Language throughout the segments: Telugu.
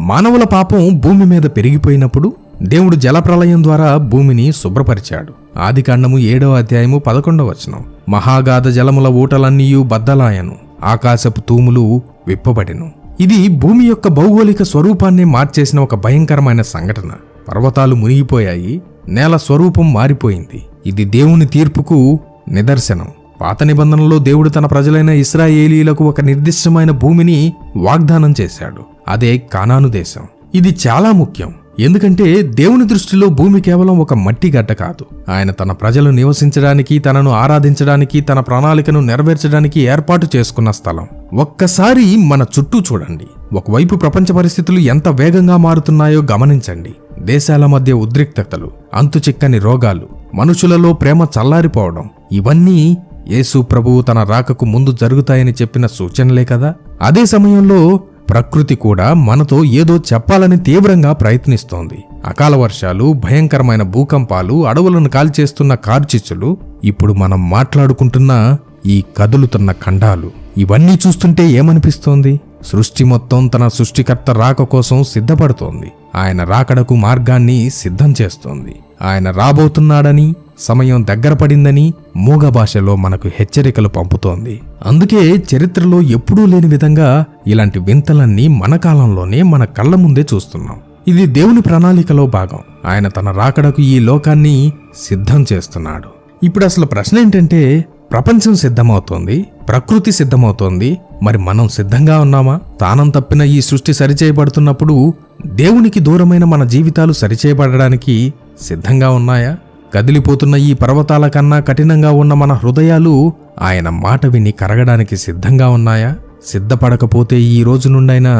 మానవుల పాపం భూమి మీద పెరిగిపోయినప్పుడు దేవుడు జలప్రళయం ద్వారా భూమిని శుభ్రపరిచాడు. ఆదికాండము 7వ అధ్యాయము 11వ వచనం. మహాగాధ జలముల ఊటలన్నీయు బద్దలాయను, ఆకాశపు తూములు విప్పబడెను. ఇది భూమి యొక్క భౌగోళిక స్వరూపాన్ని మార్చేసిన ఒక భయంకరమైన సంఘటన. పర్వతాలు మునిగిపోయాయి, నేల స్వరూపం మారిపోయింది. ఇది దేవుని తీర్పుకు నిదర్శనం. పాత నిబంధనలో దేవుడు తన ప్రజలైన ఇశ్రాయేలీలకు ఒక నిర్దిష్టమైన భూమిని వాగ్దానం చేశాడు. అదే కానాను దేశం. ఇది చాలా ముఖ్యం, ఎందుకంటే దేవుని దృష్టిలో భూమి కేవలం ఒక మట్టి గడ్డ కాదు. ఆయన తన ప్రజలు నివసించడానికి, తనను ఆరాధించడానికి, తన ప్రణాళికను నెరవేర్చడానికి ఏర్పాటు చేసుకున్న స్థలం. ఒక్కసారి మన చుట్టూ చూడండి. ఒకవైపు ప్రపంచ పరిస్థితులు ఎంత వేగంగా మారుతున్నాయో గమనించండి. దేశాల మధ్య ఉద్రిక్తతలు, అంతుచిక్కని రోగాలు, మనుషులలో ప్రేమ చల్లారిపోవడం, ఇవన్నీ యేసు ప్రభువు తన రాకకు ముందు జరుగుతాయని చెప్పిన సూచనలే కదా. అదే సమయంలో ప్రకృతి కూడా మనతో ఏదో చెప్పాలని తీవ్రంగా ప్రయత్నిస్తోంది. అకాల వర్షాలు, భయంకరమైన భూకంపాలు, అడవులను కాల్చేస్తున్న కార్చిచ్చులు, ఇప్పుడు మనం మాట్లాడుకుంటున్న ఈ కదులుతున్న ఖండాలు, ఇవన్నీ చూస్తుంటే ఏమనిపిస్తోంది? సృష్టి మొత్తం తన సృష్టికర్త రాక కోసం సిద్ధపడుతోంది. ఆయన రాకడకు మార్గాన్ని సిద్ధం చేస్తోంది. ఆయన రాబోతున్నాడని, సమయం దగ్గర పడిందని మూగ భాషలో మనకు హెచ్చరికలు పంపుతోంది. అందుకే చరిత్రలో ఎప్పుడూ లేని విధంగా ఇలాంటి వింతలన్నీ మన కాలంలోనే మన కళ్ళ ముందే చూస్తున్నాం. ఇది దేవుని ప్రణాళికలో భాగం. ఆయన తన రాకడకు ఈ లోకాన్ని సిద్ధం చేస్తున్నాడు. ఇప్పుడు అసలు ప్రశ్న ఏంటంటే, ప్రపంచం సిద్ధమవుతోంది, ప్రకృతి సిద్ధమవుతోంది, మరి మనం సిద్ధంగా ఉన్నామా? తానం తప్పిన ఈ సృష్టి సరిచేయబడుతున్నప్పుడు దేవునికి దూరమైన మన జీవితాలు సరిచేయబడడానికి సిద్ధంగా ఉన్నాయా? కదిలిపోతున్న ఈ పర్వతాల కన్నా కఠినంగా ఉన్న మన హృదయాలు ఆయన మాట విని కరగడానికి సిద్ధంగా ఉన్నాయా? సిద్ధపడకపోతే ఈ రోజు నుండైనా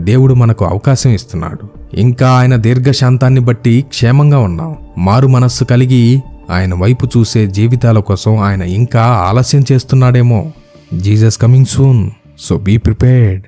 దేవుడు మనకు అవకాశం ఇస్తున్నాడు. ఇంకా ఆయన దీర్ఘశాంతాన్ని బట్టి క్షేమంగా ఉన్నాం. మారు మనస్సు కలిగి ఆయన వైపు చూసే జీవితాల కోసం ఆయన ఇంకా ఆలస్యం చేస్తున్నాడేమో. Jesus coming soon, so be prepared.